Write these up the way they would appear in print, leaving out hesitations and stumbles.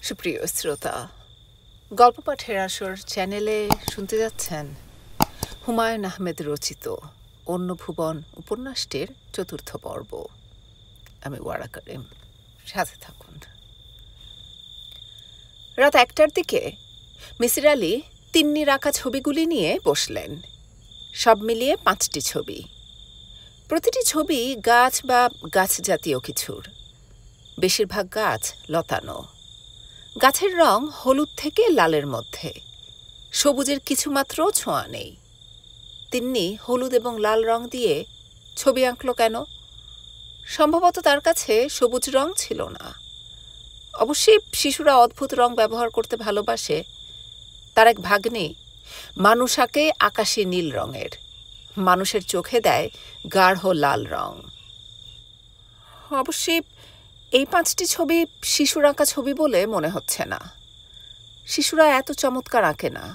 সুপ্রিয় শ্রোতা, গল্প পাঠের আসর চ্যানেলে শুনতে যাচ্ছেন হুমায়ুন আহমেদ রচিত অন্য ভুবন উপন্যাসটির ৪র্থ পর্ব। আমি ওয়ারা করিম, সাথে থাকুন। রাত ১টার দিকে মিসির আলি তিন্নির আঁকা ছবিগুলি নিয়ে বসলেন। সব মিলিয়ে ৫টি ছবি। প্রতিটি ছবি গাছ বা গাছ জাতীয় কিছুর। বেশিরভাগ গাছ লতানো। গাছের রং হলুদ থেকে লালের মধ্যে, সবুজের কিছুমাত্র ছোঁয়া নেই। তিন্নি হলুদ এবং লাল রং দিয়ে ছবি আঁকল কেন? সম্ভবত তার কাছে সবুজ রং ছিল না। অবশ্যই শিশুরা অদ্ভুত রং ব্যবহার করতে ভালোবাসে। তার এক ভাগ্নি মানুষ আঁকে আকাশী নীল রঙের, মানুষের চোখে দেয় গাঢ় লাল রং। অবশ্যই এই ৫টি ছবি শিশুর আঁকা ছবি বলে মনে হচ্ছে না। শিশুরা এত চমৎকার আঁকে না।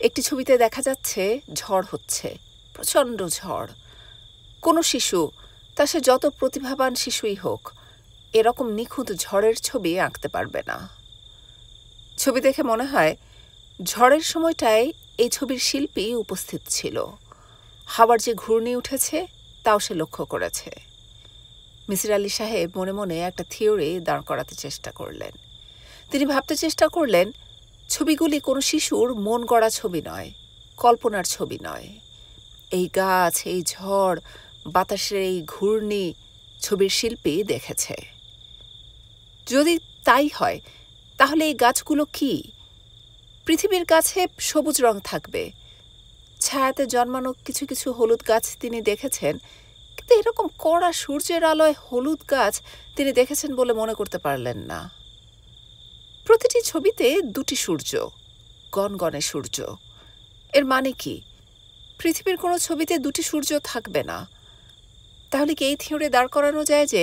একটি ছবিতে দেখা যাচ্ছে ঝড় হচ্ছে, প্রচণ্ড ঝড়। কোনো শিশু, তা সে যত প্রতিভাবান শিশুই হোক, এরকম নিখুঁত ঝড়ের ছবি আঁকতে পারবে না। ছবি দেখে মনে হয় ঝড়ের সময়টায় এই ছবির শিল্পী উপস্থিত ছিল। হাওয়ার যে ঘূর্ণি উঠেছে তাও সে লক্ষ্য করেছে। মিসির আলি সাহেব মনে মনে একটা থিওরি দাঁড় করাতে চেষ্টা করলেন। তিনি ভাবতে চেষ্টা করলেন, ছবিগুলি কোনো শিশুর মন গড়া ছবি নয়, কল্পনার ছবি নয়। এই গাছ, এই ঝড়, বাতাসের এই ঘূর্ণি ছবির শিল্পী দেখেছে। যদি তাই হয়, তাহলে এই গাছগুলো কি? পৃথিবীর গাছে সবুজ রং থাকবে। ছায়াতে জন্মানো কিছু কিছু হলুদ গাছ তিনি দেখেছেন, কিন্তু এরকম কড়া সূর্যের আলোয় হলুদ গাছ তিনি দেখেছেন বলে মনে করতে পারলেন না। প্রতিটি ছবিতে ২টি সূর্য, গনগনে সূর্য। এর মানে কি? পৃথিবীর কোনো ছবিতে ২টি সূর্য থাকবে না। তাহলে কি এই থিওরি দাঁড় করানো যায় যে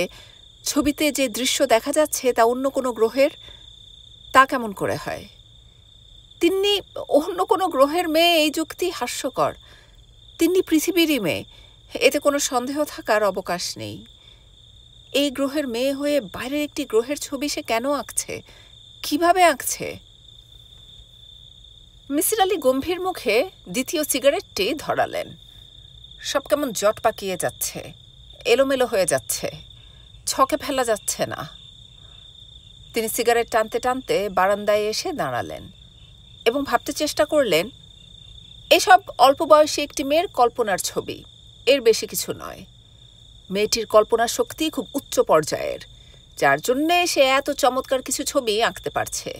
ছবিতে যে দৃশ্য দেখা যাচ্ছে তা অন্য কোনো গ্রহের? তা কেমন করে হয়? তিন্নি অন্য কোনো গ্রহের মেয়ে, এই যুক্তি হাস্যকর। তিন্নি পৃথিবীরই মেয়ে, এতে কোনো সন্দেহ থাকার অবকাশ নেই। এই গ্রহের মেয়ে হয়ে বাইরের একটি গ্রহের ছবি সে কেন আঁকছে? কিভাবে আঁকছে? মিসির আলি গম্ভীর মুখে ২য় সিগারেটটি ধরালেন। সব কেমন জট পাকিয়ে যাচ্ছে, এলোমেলো হয়ে যাচ্ছে, ছকে ফেলা যাচ্ছে না। তিনি সিগারেট টানতে টানতে বারান্দায় এসে দাঁড়ালেন এবং ভাবতে চেষ্টা করলেন, এসব অল্প বয়সী একটি মেয়ের কল্পনার ছবি, এর বেশি কিছু নয়। মেয়েটির কল্পনা শক্তি খুব উচ্চ পর্যায়ের, যার জন্যে সে এত চমৎকার কিছু ছবি আঁকতে পারছে।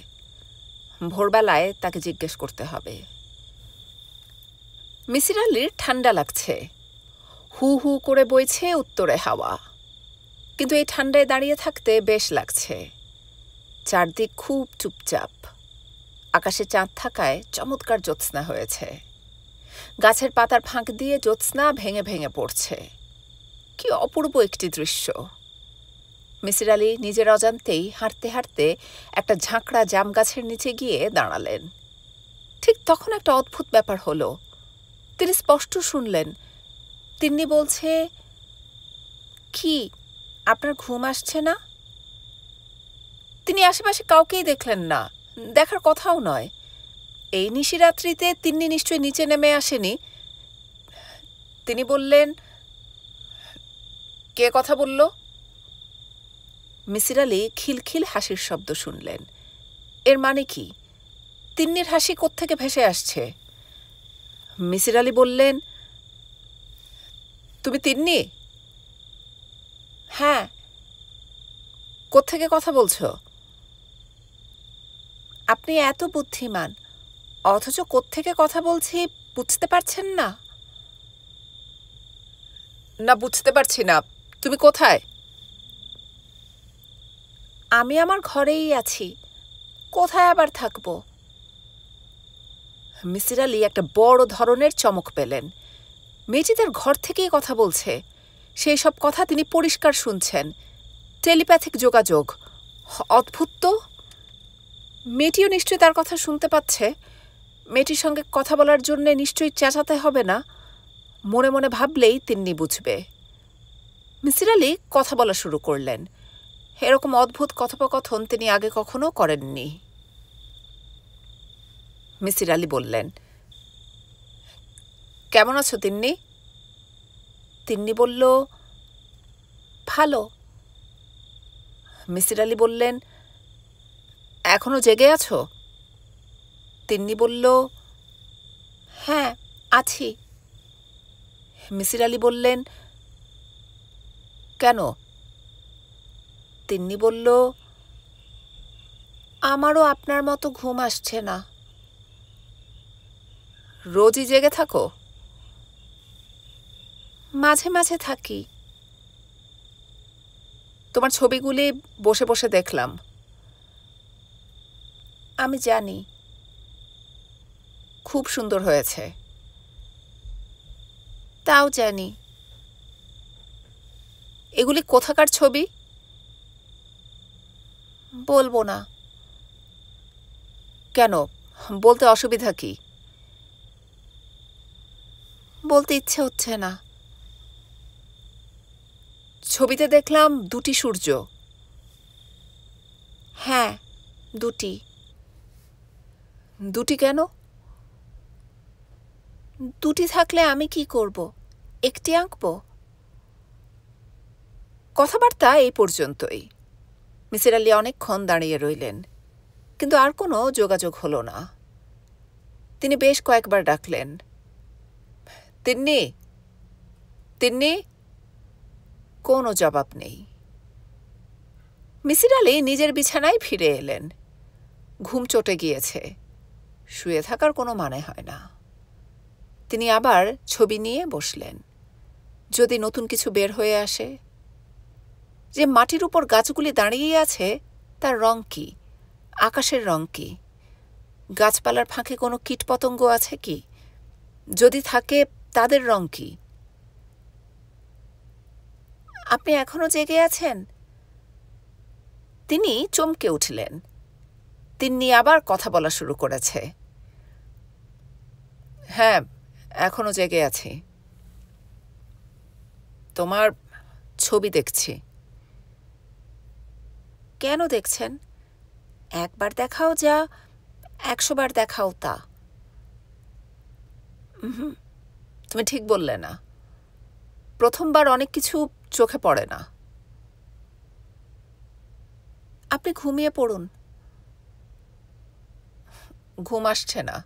ভোরবেলায় তাকে জিজ্ঞেস করতে হবে। মিসির আলির ঠান্ডা লাগছে। হু হু করে বইছে উত্তরে হাওয়া, কিন্তু এই ঠান্ডায় দাঁড়িয়ে থাকতে বেশ লাগছে। চারদিক খুব চুপচাপ। আকাশে চাঁদ থাকায় চমৎকার জ্যোৎস্না হয়েছে। গাছের পাতার ফাঁক দিয়ে জ্যোৎস্না ভেঙে ভেঙে পড়ছে। কি অপূর্ব একটি দৃশ্য! মিসির আলি নিজের অজান্তেই হাঁটতে হাঁটতে একটা ঝাঁকড়া জাম গাছের নিচে গিয়ে দাঁড়ালেন। ঠিক তখন একটা অদ্ভুত ব্যাপার হলো। তিনি স্পষ্ট শুনলেন, তিন্নি বলছে, কি আপনার ঘুম আসছে না? তিনি আশেপাশে কাউকেই দেখলেন না, দেখার কথাও নয়। এই নিশিরাত্রিতে তিন্নি নিশ্চয়ই নিচে নেমে আসেনি। তিনি বললেন, কে কথা বলল? মিসির আলি খিলখিল হাসির শব্দ শুনলেন। এর মানে কি? তিন্নির হাসি কোত্থেকে ভেসে আসছে? মিসির আলি বললেন, তুমি তিন্নি? হ্যাঁ। কোত্থেকে কথা বলছো? আপনি এত বুদ্ধিমান, অথচ কোত্থেকে কথা বলছি বুঝতে পারছেন না? না, বুঝতে পারছি না। তুমি কোথায়? আমি আমার ঘরেই আছি, কোথায় আবার থাকবো? মিসির আলি একটা বড় ধরনের চমক পেলেন। মেয়েটি তার ঘর থেকেই কথা বলছে। সেই সব কথা তিনি পরিষ্কার শুনছেন। টেলিপ্যাথিক যোগাযোগ। অদ্ভুত তো! মেয়েটিও নিশ্চয়ই তার কথা শুনতে পাচ্ছে। মেয়েটির সঙ্গে কথা বলার জন্য নিশ্চয়ই চেঁচাতে হবে না। মনে মনে ভাবলেই তিন্নি বুঝবে। মিসির আলি কথা বলা শুরু করলেন। এরকম অদ্ভুত কথোপকথন তিনি আগে কখনো করেননি। মিসির আলি বললেন, কেমন আছো তিন্নি? তিন্নি বলল, ভালো। মিসির আলি বললেন, এখনো জেগে আছো? তিন্নি বলল, হ্যাঁ আছি। মিসির আলি বললেন, কেন? তিন্নি বলল, আমারও আপনার মতো ঘুম আসছে না। রোজই জেগে থাকো? মাঝে মাঝে থাকি। তোমার ছবিগুলি বসে বসে দেখলাম। আমি জানি, খুব সুন্দর হয়েছে। তাও জানি। এগুলি কোথাকার ছবি? বলবো না। কেন, বলতে অসুবিধা কি? বলতে ইচ্ছে হচ্ছে না। ছবিতে দেখলাম দুটি সূর্য। হ্যাঁ, দুটি। দুটি কেন? দুটি থাকলে আমি কি করব? একটি আঁকব? কথাবার্তা এই পর্যন্তই। মিসির আলি অনেকক্ষণ দাঁড়িয়ে রইলেন, কিন্তু আর কোনো যোগাযোগ হলো না। তিনি বেশ কয়েকবার ডাকলেন, তিন্নি, তিন্নি। কোনো জবাব নেই। মিসির আলি নিজের বিছানায় ফিরে এলেন। ঘুম চটে গিয়েছে, শুয়ে থাকার কোনো মানে হয় না। তিনি আবার ছবি নিয়ে বসলেন। যদি নতুন কিছু বের হয়ে আসে। যে মাটির উপর গাছগুলি দাঁড়িয়ে আছে তার রং কি? আকাশের রং কি? গাছপালার ফাঁকে কোনো কীটপতঙ্গ আছে কি? যদি থাকে তাদের রং কি? আপনি এখনো জেগে আছেন? তিনি চমকে উঠলেন। তিন্নি আবার কথা বলা শুরু করেছে। হ্যাঁ, এখনো জেগে আছি। তোমার ছবি দেখছি। কেন দেখছেন? একবার দেখাও যা, 100 বার দেখাও তা। তুমি ঠিক বললে না। প্রথমবার অনেক কিছু চোখে পড়ে না। আপনি ঘুমিয়ে পড়ুন। ঘুম আসছে না।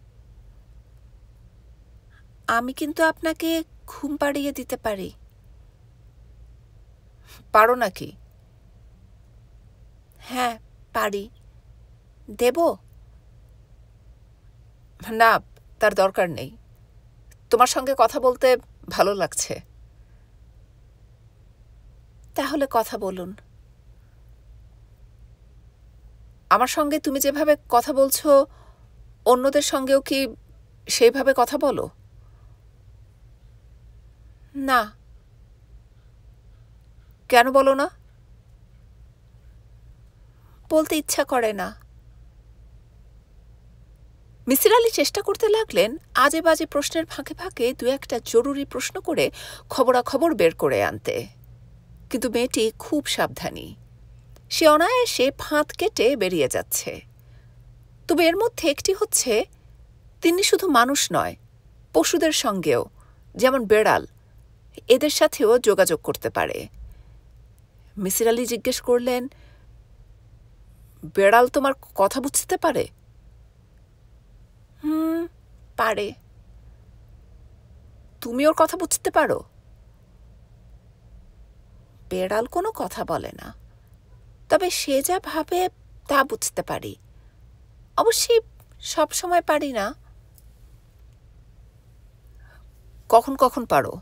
আমি কিন্তু আপনাকে ঘুম পাড়িয়ে দিতে পারি। পারো নাকি? হ্যাঁ, পারি। দেব? না, তার দরকার নেই। তোমার সঙ্গে কথা বলতে ভালো লাগছে। তাহলে কথা বলুন। আমার সঙ্গে তুমি যেভাবে কথা বলছো, অন্যদের সঙ্গেও কি সেইভাবে কথা বলো? না। কেন বলো না? বলতে ইচ্ছা করে না। মিসির আলি চেষ্টা করতে লাগলেন আজে বাজে প্রশ্নের ফাঁকে ফাঁকে দু একটা জরুরি প্রশ্ন করে খবরাখবর বের করে আনতে। কিন্তু মেয়েটি খুব সাবধানী। সে অনায়াসে ফাঁদ কেটে বেরিয়ে যাচ্ছে। তবে এর মধ্যে একটি হচ্ছে, তিনি শুধু মানুষ নয়, পশুদের সঙ্গেও, যেমন বেড়াল, এদের সাথেও যোগাযোগ করতে পারে। মিসির আলি জিজ্ঞেস করলেন, বেড়াল তোমার কথা বুঝতে পারে? পারে। তুমি ওর কথা বুঝতে পারো? বেড়াল কোনো কথা বলে না, তবে সে যা ভাবে তা বুঝতে পারি। অবশ্যই সব সময় পারি না। কখন কখন পারো?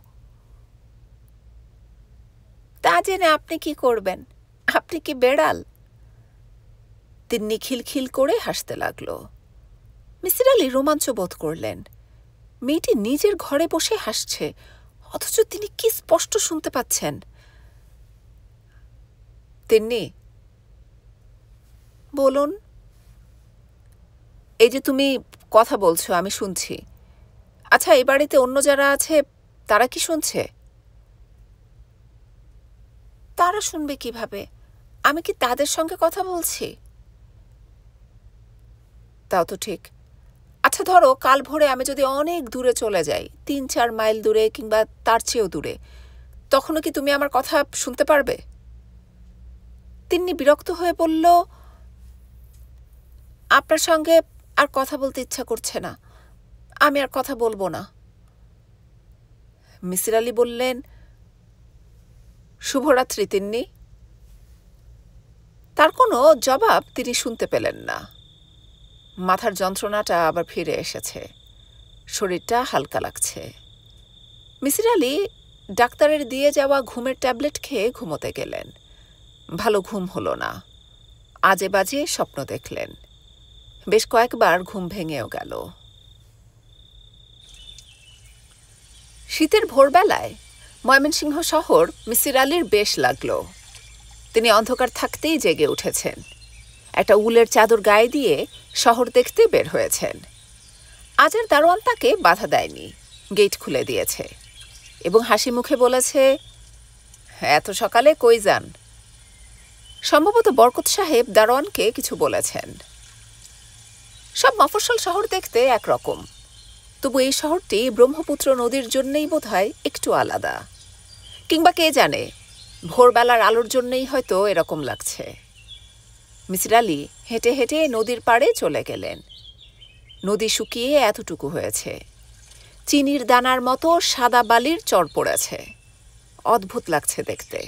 তা জেনে আপনি কি করবেন? আপনি কি বেড়াল? তিন্নি খিলখিল করে হাসতে লাগল। মিসির আলি রোমাঞ্চ বোধ করলেন। মেয়েটি নিজের ঘরে বসে হাসছে, অথচ তিনি কি স্পষ্ট শুনতে পাচ্ছেন। তিন্নি, বলুন। এই যে তুমি কথা বলছো, আমি শুনছি। আচ্ছা, এই বাড়িতে অন্য যারা আছে তারা কি শুনছে? তারা শুনবে কিভাবে? আমি কি তাদের সঙ্গে কথা বলছি? তাও তো ঠিক। আচ্ছা ধরো কাল ভোরে আমি যদি অনেক দূরে চলে যাই, 3-4 মাইল দূরে কিংবা তার চেয়েও দূরে, তখনও কি তুমি আমার কথা শুনতে পারবে? তিন্নি বিরক্ত হয়ে বলল, আপনার সঙ্গে আর কথা বলতে ইচ্ছা করছে না, আমি আর কথা বলবো না। মিসির আলি বললেন, শুভরাত্রি তিন্নি। তার কোনো জবাব তিনি শুনতে পেলেন না। মাথার যন্ত্রণাটা আবার ফিরে এসেছে, শরীরটা হালকা লাগছে। মিসির আলি ডাক্তারের দিয়ে যাওয়া ঘুমের ট্যাবলেট খেয়ে ঘুমোতে গেলেন। ভালো ঘুম হলো না, আজে বাজে স্বপ্ন দেখলেন। বেশ কয়েকবার ঘুম ভেঙেও গেল। শীতের ভোরবেলায় ময়মনসিংহ শহর মিসির আলির বেশ লাগল। তিনি অন্ধকার থাকতেই জেগে উঠেছেন, একটা উলের চাদর গায়ে দিয়ে শহর দেখতে বের হয়েছেন। আজ আর দারোয়ান তাকে বাধা দেয়নি, গেট খুলে দিয়েছে এবং হাসি মুখে বলেছে, এত সকালে কই যান? সম্ভবত বরকত সাহেব দারোয়ানকে কিছু বলেছেন। সব মফস্বল শহর দেখতে একরকম, তবু এই শহরটি ব্রহ্মপুত্র নদীর জন্যেই বোধহয় একটু আলাদা, কিংবা কে জানে ভোরবেলার আলোর জন্যেই হয়তো এরকম লাগছে। মিসির আলি হেঁটে হেঁটে নদীর পাড়ে চলে গেলেন। নদী শুকিয়ে এতটুকু হয়েছে, চিনির দানার মতো সাদা বালির চর পড়েছে। অদ্ভুত লাগছে দেখতে।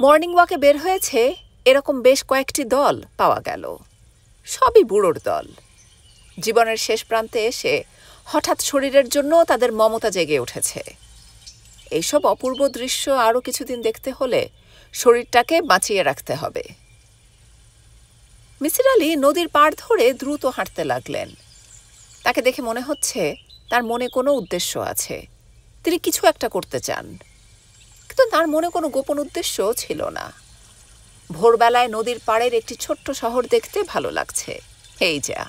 মর্নিং ওয়াকে বের হয়েছে এরকম বেশ কয়েকটি দল পাওয়া গেল, সবই বুড়োর দল। জীবনের শেষ প্রান্তে এসে হঠাৎ শরীরের জন্য তাদের মমতা জেগে উঠেছে। এইসব অপূর্ব দৃশ্য আরও কিছুদিন দেখতে হলে শরীরটাকে বাঁচিয়ে রাখতে হবে। মিসির আলি নদীর পাড় ধরে দ্রুত হাঁটতে লাগলেন। তাকে দেখে মনে হচ্ছে তার মনে কোনো উদ্দেশ্য আছে, তিনি কিছু একটা করতে চান, কিন্তু তার মনে কোনো গোপন উদ্দেশ্য ছিল না। ভোরবেলায় নদীর পাড়ের একটি ছোট্ট শহর দেখতে ভালো লাগছে, এই যা।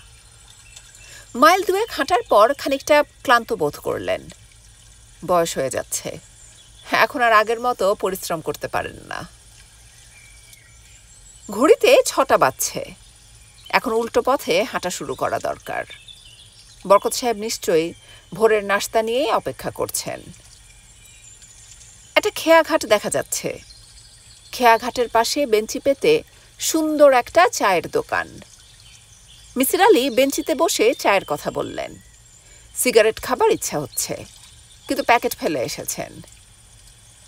মাইল দুয়েক হাঁটার পর খানিকটা ক্লান্ত বোধ করলেন। বয়স হয়ে যাচ্ছে, এখন আর আগের মতো পরিশ্রম করতে পারেন না। ঘড়িতে 6টা বাজছে, এখন উল্টো পথে হাঁটা শুরু করা দরকার। বরকত সাহেব নিশ্চয়ই ভোরের নাস্তা নিয়েই অপেক্ষা করছেন। একটা খেয়াঘাট দেখা যাচ্ছে, খেয়াঘাটের পাশে বেঞ্চি পেতে সুন্দর একটা চায়ের দোকান। মিসির আলি বেঞ্চিতে বসে চায়ের কথা বললেন। সিগারেট খাবার ইচ্ছা হচ্ছে, কিন্তু প্যাকেট ফেলে এসেছেন।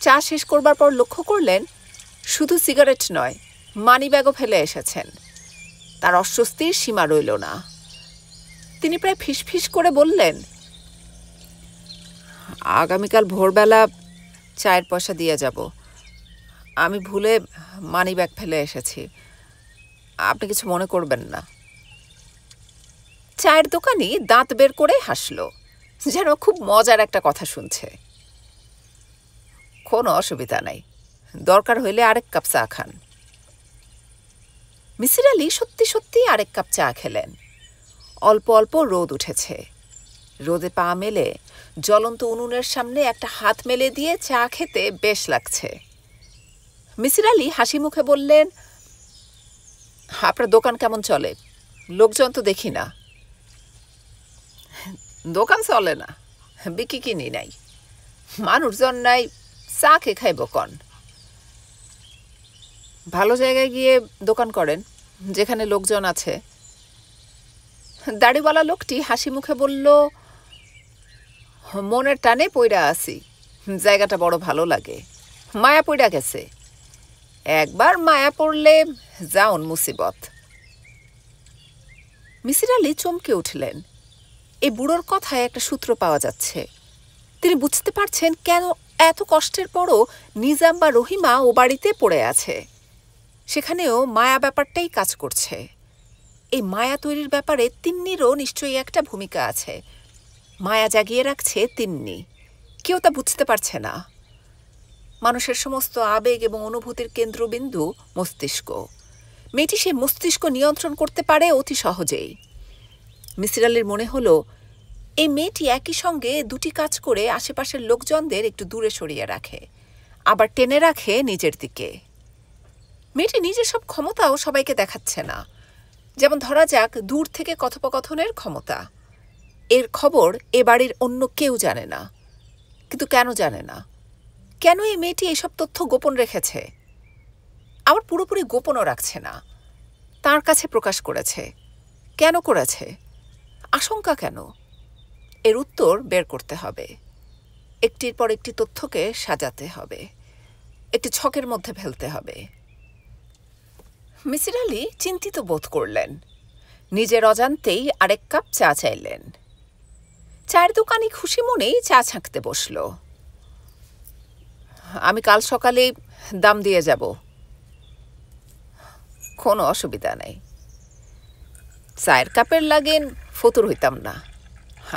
চা শেষ করবার পর লক্ষ্য করলেন শুধু সিগারেট নয়, মানিব্যাগও ফেলে এসেছেন। তার অস্বস্তির সীমা রইল না। তিনি প্রায় ফিসফিস করে বললেন, আগামীকাল ভোরবেলা চায়ের পয়সা দিয়ে যাব। আমি ভুলে মানিব্যাগ ফেলে এসেছি, আপনি কিছু মনে করবেন না। চায়ের দোকানি দাঁত বের করে হাসল, যেন খুব মজার একটা কথা শুনছে। কোনো অসুবিধা নাই, দরকার হইলে আরেক কাপ চা খান। মিসির আলি সত্যি সত্যি আরেক কাপ চা খেলেন। অল্প অল্প রোদ উঠেছে, রোদে পা মেলে জ্বলন্ত উনুনের সামনে একটা হাত মেলে দিয়ে চা খেতে বেশ লাগছে। মিসির আলি হাসি মুখে বললেন, আপনার দোকান কেমন চলে? লোকজন তো দেখি না। দোকান চলে না, বিক্রি কিনি নাই, মানুষজন নাই, চা খেয়ে খাইব কন? ভালো জায়গায় গিয়ে দোকান করেন, যেখানে লোকজন আছে। দাড়িওয়ালা লোকটি হাসি মুখে বলল, মনের টানে পইড়া আসি, জায়গাটা বড় ভালো লাগে, মায়া পইড়া গেছে। একবার মায়া পড়লে যাউন মুসিবত। মিসির আলি চমকে উঠলেন। এই বুড়োর কথায় একটা সূত্র পাওয়া যাচ্ছে। তিনি বুঝতে পারছেন কেন এত কষ্টের পরও নিজাম বা রহিমা ও বাড়িতে পড়ে আছে। সেখানেও মায়া ব্যাপারটাই কাজ করছে। এই মায়া তৈরির ব্যাপারে তিন্নিরও নিশ্চয়ই একটা ভূমিকা আছে। মায়া জাগিয়ে রাখছে তিন্নি, কেউ তা বুঝতে পারছে না। মানুষের সমস্ত আবেগ এবং অনুভূতির কেন্দ্রবিন্দু মস্তিষ্ক। মেয়েটি সে মস্তিষ্ক নিয়ন্ত্রণ করতে পারে অতি সহজেই। মিসির আলির মনে হলো এই মেয়েটি একই সঙ্গে দুটি কাজ করে আশেপাশের লোকজনদের একটু দূরে সরিয়ে রাখে, আবার টেনে রাখে নিজের দিকে। মেয়েটি নিজের সব ক্ষমতাও সবাইকে দেখাচ্ছে না। যেমন ধরা যাক দূর থেকে কথোপকথনের ক্ষমতা। এর খবর এ বাড়ির অন্য কেউ জানে না। কিন্তু কেন জানে না? কেন এই মেয়েটি এসব তথ্য গোপন রেখেছে? আবার পুরোপুরি গোপনও রাখছে না, তার কাছে প্রকাশ করেছে। কেন করেছে? আশঙ্কা কেন? এর উত্তর বের করতে হবে। একটির পর একটি তথ্যকে সাজাতে হবে, একটি ছকের মধ্যে ফেলতে হবে। মিসির আলি চিন্তিত বোধ করলেন। নিজের অজান্তেই আরেক কাপ চা চাইলেন। চায়ের দোকানি খুশি মনেই চা ছাঁকতে বসল। আমি কাল সকালে দাম দিয়ে যাব। কোনো অসুবিধা নেই। চায়ের কাপের লাগেন ফতুর হইতাম না।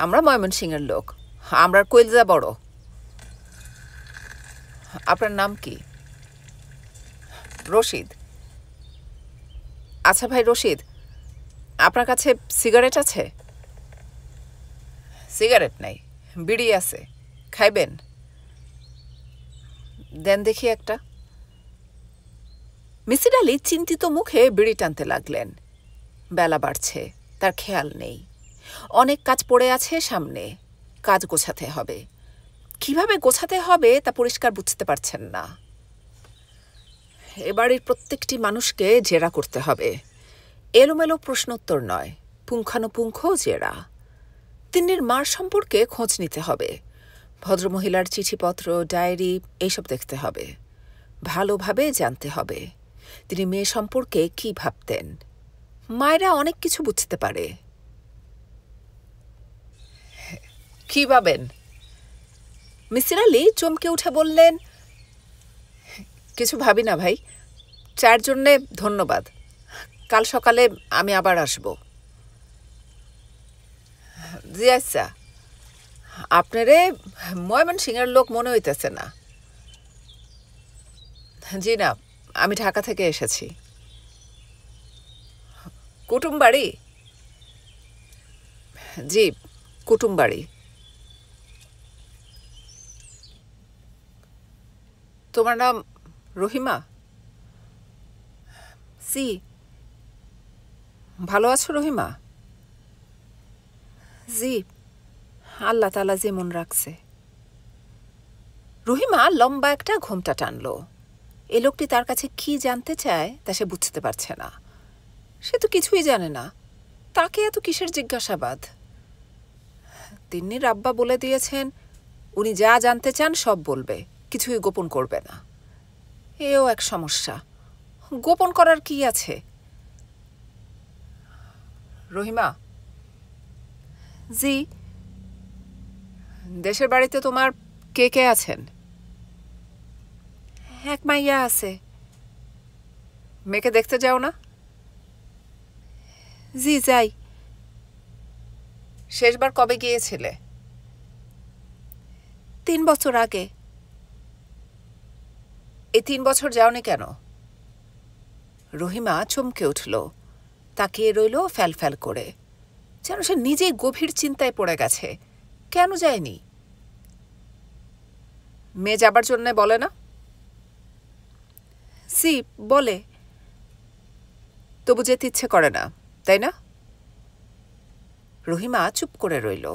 আমরা ময়মনসিংহের লোক, আমরা কইলজা বড়। আপনার নাম কি? রশিদ। আচ্ছা ভাই রশিদ, আপনার কাছে সিগারেট আছে? সিগারেট নাই, বিড়ি আছে, খাইবেন? দেন দেখি একটা। মিসির আলি চিন্তিত মুখে বিড়ি টানতে লাগলেন। বেলা বাড়ছে, তার খেয়াল নেই। অনেক কাজ পড়ে আছে সামনে, কাজ গোছাতে হবে। কিভাবে গোছাতে হবে তা পরিষ্কার বুঝতে পারছেন না। এবাড়ির প্রত্যেকটি মানুষকে জেরা করতে হবে। এলোমেলো প্রশ্নোত্তর নয়, পুঙ্খানুপুঙ্খ জেরা। তিন্নির মার সম্পর্কে খোঁজ নিতে হবে। ভদ্রমহিলার চিঠিপত্র, ডায়েরি এইসব দেখতে হবে। ভালোভাবে জানতে হবে তিনি মেয়ে সম্পর্কে কি ভাবতেন। মায়েরা অনেক কিছু বুঝতে পারে। কি ভাবেন? মিসির আলি চমকে উঠে বললেন, কিছু ভাবি না ভাই। চায়ের জন্যে ধন্যবাদ। কাল সকালে আমি আবার আসব। জি আচ্ছা। আপনারে ময়মনসিংহের লোক মনে হইতেছে না। জি না, আমি ঢাকা থেকে এসেছি। কুটুম বাড়ি? জি, কুটুম বাড়ি। তোমার নাম রহিমা? জি। ভালো আছো রহিমা? জি, আল্লাহ তাআলা যেমন রাখছে। রহিমা লম্বা একটা ঘোমটা টানল। এ লোকটি তার কাছে কি জানতে চায় তা সে বুঝতে পারছে না। সে তো কিছুই জানে না, তাকে এত কিসের জিজ্ঞাসাবাদ? তিন্নির আব্বা বলে দিয়েছেন উনি যা জানতে চান সব বলবে, কিছুই গোপন করবে না। এও এক সমস্যা। গোপন করার কি আছে? রহিমা? জি। দেশের বাড়িতে তোমার কে কে আছেন? এক মাইয়া আছে। মেয়েকে দেখতে যাও না? জি যাই। শেষবার কবে গিয়েছিলে? 3 বছর আগে। এই 3 বছর যাওনি কেন? রহিমা চমকে উঠল, তাকিয়ে রইল ফ্যাল ফ্যাল করে, যেন সে নিজেই গভীর চিন্তায় পড়ে গেছে। কেন যায়নি? মেয়ে যাবার জন্যে বলে না? সি বলে, তবু যেতে ইচ্ছে করে না, তাই না? রহিমা চুপ করে রইল।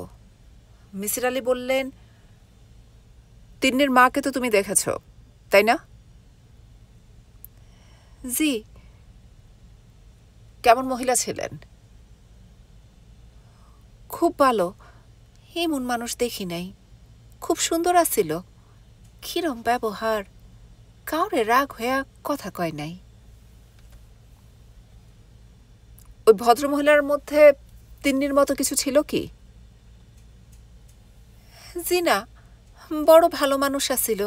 মিসির আলি বললেন, তিন্নির মাকে তো তুমি দেখেছ, তাই না? জি। কেমন মহিলা ছিলেন? খুব ভালো। এমন মানুষ দেখি নাই। খুব সুন্দর আছিল। কিরম ব্যবহার, কাউরে রাগ হইয়া কথা কয় নাই। ওই ভদ্রমহিলার মধ্যে তিন্নির মতো কিছু ছিল কি? জি না, বড় ভালো মানুষ আছিল।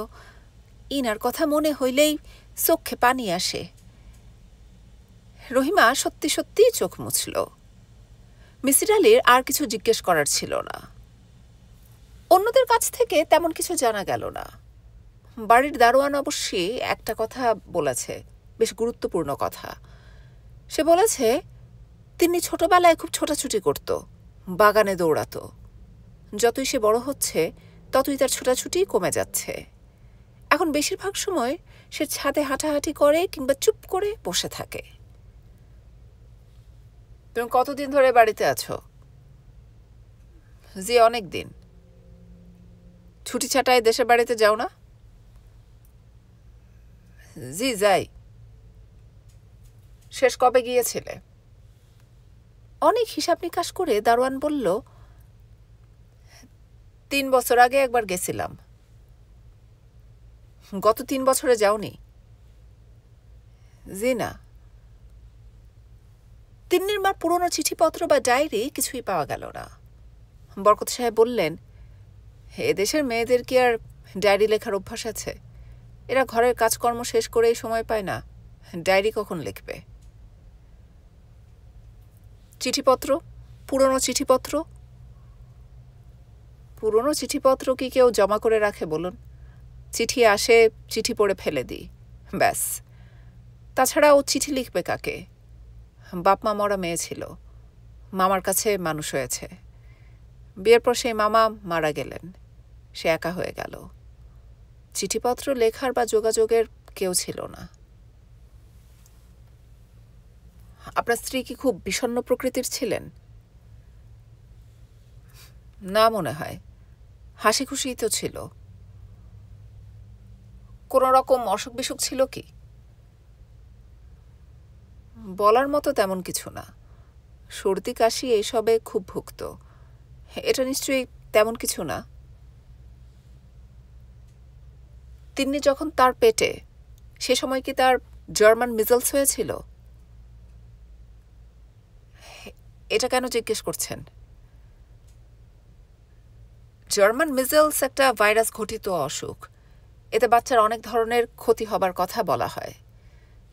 ইনার কথা মনে হইলেই চোখে পানি আসে। রহিমা সত্যি সত্যি চোখ মুছল। মিসির আলির আর কিছু জিজ্ঞেস করার ছিল না। অন্যদের কাছ থেকে তেমন কিছু জানা গেল না। বাড়ির দারোয়ান অবশ্যই একটা কথা বলেছে, বেশ গুরুত্বপূর্ণ কথা। সে বলেছে তিনি ছোটবেলায় খুব ছোটাছুটি করত, বাগানে দৌড়াতো। যতই সে বড় হচ্ছে ততই তার ছোটাছুটি কমে যাচ্ছে। এখন এখন বেশিরভাগ সময় সে ছাদে হাঁটাহাঁটি করে কিংবা চুপ করে বসে থাকে। তুমি কতদিন ধরে বাড়িতে আছো? জি, অনেক দিন। ছুটি ছাটায় দেশের বাড়িতে যাও না? জি, যাই। শেষ কবে গিয়েছিলে? অনেক হিসাব নিকাশ করে দারোয়ান বলল, 3 বছর আগে একবার গেছিলাম। গত 3 বছরে যাওনি? জি না। তিন্নির মার পুরনো চিঠিপত্র বা ডায়েরি কিছুই পাওয়া গেল না। বরকত সাহেব বললেন, এদেশের মেয়েদের কি আর ডায়েরি লেখার অভ্যাস আছে? এরা ঘরের কাজকর্ম শেষ করেই সময় পায় না, ডায়েরি কখন লিখবে? চিঠিপত্র, পুরনো চিঠিপত্র? পুরনো চিঠিপত্র কি কেউ জমা করে রাখে বলুন? চিঠি আসে, চিঠি পড়ে ফেলে দিই, ব্যাস। তাছাড়া ও চিঠি লিখবে কাকে? বাপ মা মরা মেয়ে ছিল, মামার কাছে মানুষ হয়েছে। বিয়ের পর সেই মামা মারা গেলেন, সে একা হয়ে গেল। চিঠিপত্র লেখার বা যোগাযোগের কেউ ছিল না। আপনার স্ত্রী কি খুব বিষণ্ণ প্রকৃতির ছিলেন? না মনে হয়, হাসি খুশিই তো ছিল। কোনো রকম অসুখ বিসুখ ছিল কি? বলার মতো তেমন কিছু না, সর্দি কাশি এইসবে খুব ভুগত। এটা নিশ্চয়ই তেমন কিছু না। তিন্নি যখন তার পেটে, সে সময় কি তার জার্মান মিজলস হয়েছিল? এটা কেন জিজ্ঞেস করছেন? জার্মান মিজলস একটা ভাইরাস ঘটিত অসুখ। এতে বাচ্চার অনেক ধরনের ক্ষতি হবার কথা বলা হয়।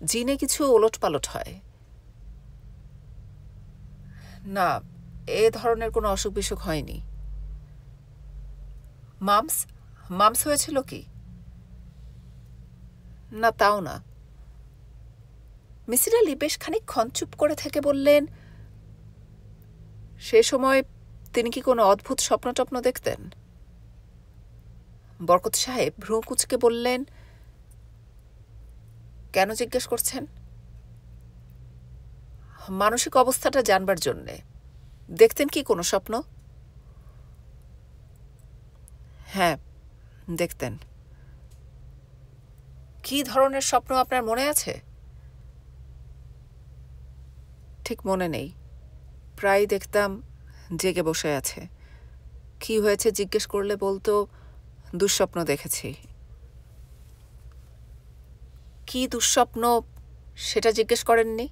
জিনে কিছু ওলটপালট হয়। না, এ ধরনের কোনো অসুখ বিসুখ হয়নি। মামস মামস হয়েছিল কি? না, তাও না। মিসির আলি বেশ খানিকক্ষণ চুপ করে থেকে বললেন, সে সময় তিনি কি কোনো অদ্ভুত স্বপ্ন টপ্ন দেখতেন? বরকত সাহেব ভ্রু কুঁচকে বললেন, কেন জিজ্ঞেস করছেন? মানসিক অবস্থাটা জানবার জন্যে। দেখতেন কি কোনো স্বপ্ন? হ্যাঁ, দেখতেন। কি ধরনের স্বপ্ন আপনার মনে আছে? ঠিক মনে নেই। প্রায় দেখতাম জেগে বসে আছে। কি হয়েছে জিজ্ঞেস করলে বলতো, দুঃস্বপ্ন দেখেছি। কি দুঃস্বপ্ন সেটা জিজ্ঞেস করেননি?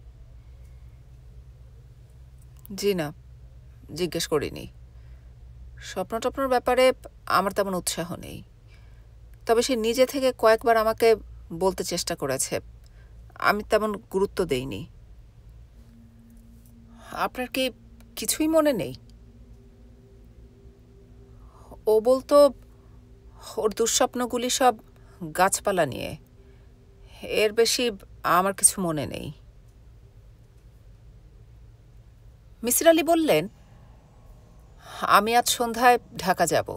জি না, জিজ্ঞেস করিনি। স্বপ্ন টপ্নর ব্যাপারে আমার তেমন উৎসাহ নেই। তবে সে নিজে থেকে কয়েকবার আমাকে বলতে চেষ্টা করেছে, আমি তেমন গুরুত্ব দেইনি। আপনার কি কিছুই মনে নেই? ও বলতো ওর দুঃস্বপ্নগুলি সব গাছপালা নিয়ে। এর বেশি আমার কিছু মনে নেই। মিসির আলি বললেন, আমি আজ সন্ধ্যায় ঢাকা যাব।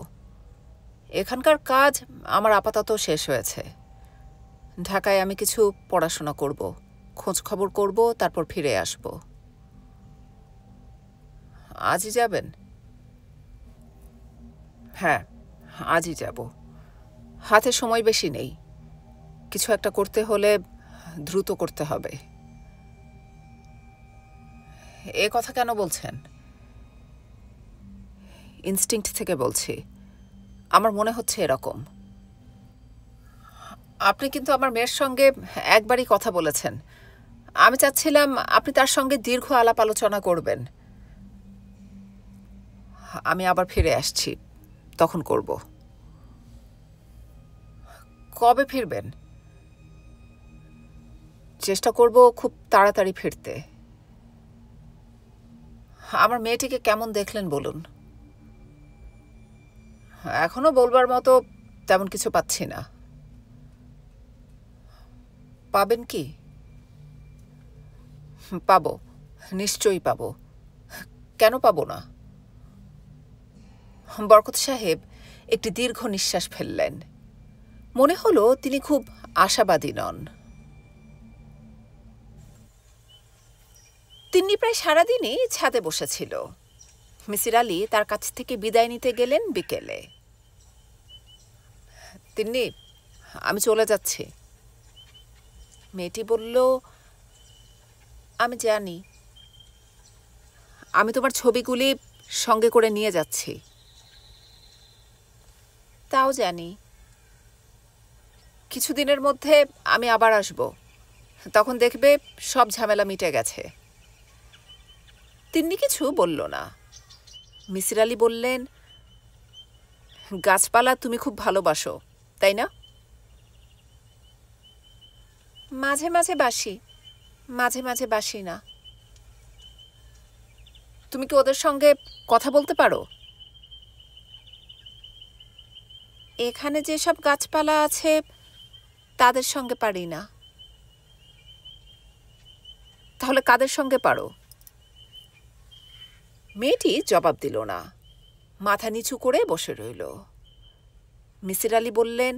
এখানকার কাজ আমার আপাতত শেষ হয়েছে। ঢাকায় আমি কিছু পড়াশোনা করব, খোঁজ খবর করব, তারপর ফিরে আসব। আজই যাবেন? হ্যাঁ, আজই যাব। হাতে সময় বেশি নেই। কিছু একটা করতে হলে দ্রুত করতে হবে। এ কথা কেন বলছেন? ইনস্টিংক্ট থেকে বলছি। আমার মনে হচ্ছে এরকম। আপনি কিন্তু আমার মেয়ের সঙ্গে একবারই কথা বলেছেন। আমি চাচ্ছিলাম আপনি তার সঙ্গে দীর্ঘ আলাপ আলোচনা করবেন। আমি আবার ফিরে আসছি, তখন করব। কবে ফিরবেন? চেষ্টা করব খুব তাড়াতাড়ি ফিরতে। আমার মেয়েটিকে কেমন দেখলেন বলুন? এখনো বলবার মতো তেমন কিছু পাচ্ছি না। পাবেন কি? পাবো, নিশ্চয়ই পাবো। কেন পাবো না? বরকত সাহেব একটি দীর্ঘ নিঃশ্বাস ফেললেন। মনে হলো তিনি খুব আশাবাদী নন। তিন্নি প্রায় সারাদিনই ছাদে বসেছিল। মিসির আলি তার কাছ থেকে বিদায় নিতে গেলেন বিকেলে। তিন্নি, আমি চলে যাচ্ছি। মেয়েটি বলল, আমি জানি, আমি তোমার ছবিগুলি সঙ্গে করে নিয়ে যাচ্ছি। তাও জানি, কিছুদিনের মধ্যে আমি আবার আসব, তখন দেখবে সব ঝামেলা মিটে গেছে। তিন্নি কিছু বলল না। মিসির আলি বললেন, গাছপালা তুমি খুব ভালোবাসো, তাই না? মাঝে মাঝে বাসি, মাঝে মাঝে বাসি না। তুমি কি ওদের সঙ্গে কথা বলতে পারো? এখানে যেসব গাছপালা আছে তাদের সঙ্গে পারি না। তাহলে কাদের সঙ্গে পারো? মেয়েটি জবাব দিল না, মাথা নিচু করে বসে রইল। মিসির আলি বললেন,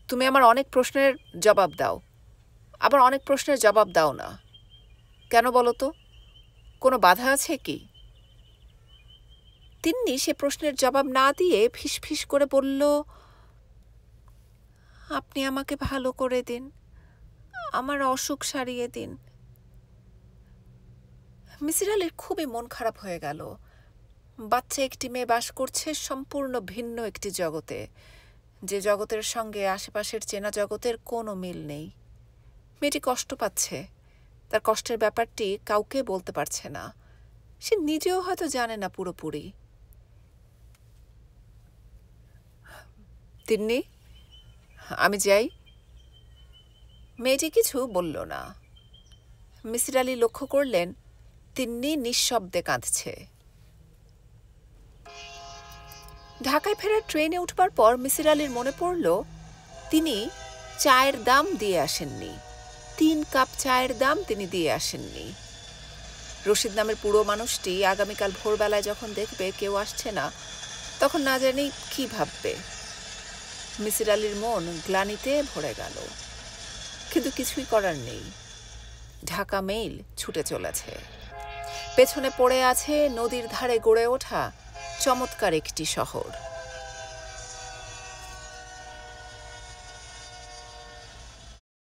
তুমি আমার অনেক প্রশ্নের জবাব দাও, আবার অনেক প্রশ্নের জবাব দাও না। কেন বলো তো? কোনো বাধা আছে কি? তিন্নি সে প্রশ্নের জবাব না দিয়ে ফিসফিস করে বলল, আপনি আমাকে ভালো করে দিন, আমার অসুখ সারিয়ে দিন। মিসির আলির খুবই মন খারাপ হয়ে গেল। বাচ্চা একটি মেয়ে বাস করছে সম্পূর্ণ ভিন্ন একটি জগতে, যে জগতের সঙ্গে আশেপাশের চেনা জগতের কোনো মিল নেই। মেয়েটি কষ্ট পাচ্ছে, তার কষ্টের ব্যাপারটি কাউকে বলতে পারছে না। সে নিজেও হয়তো জানে না পুরোপুরি। তিন্নি, আমি যাই। মেয়েটি কিছু বলল না। মিসির আলি লক্ষ্য করলেন তিন্নি নিঃশব্দে কাঁদছে। ঢাকায় ফেরার ট্রেনে উঠবার পর মিসির আলির মনে পড়ল তিনি চায়ের দাম দিয়ে আসেননি। 3 কাপ চায়ের দাম তিনি দিয়ে আসেননি। রশিদ নামের পুরো মানুষটি আগামীকাল ভোরবেলায় যখন দেখবে কেউ আসছে না, তখন না জানি কি ভাববে। মিসির আলির মন গ্লানিতে ভরে গেল, কিন্তু কিছুই করার নেই। ঢাকা মেইল ছুটে চলেছে। পেছনে পড়ে আছে নদীর ধারে গড়ে ওঠা চমৎকার একটি শহর।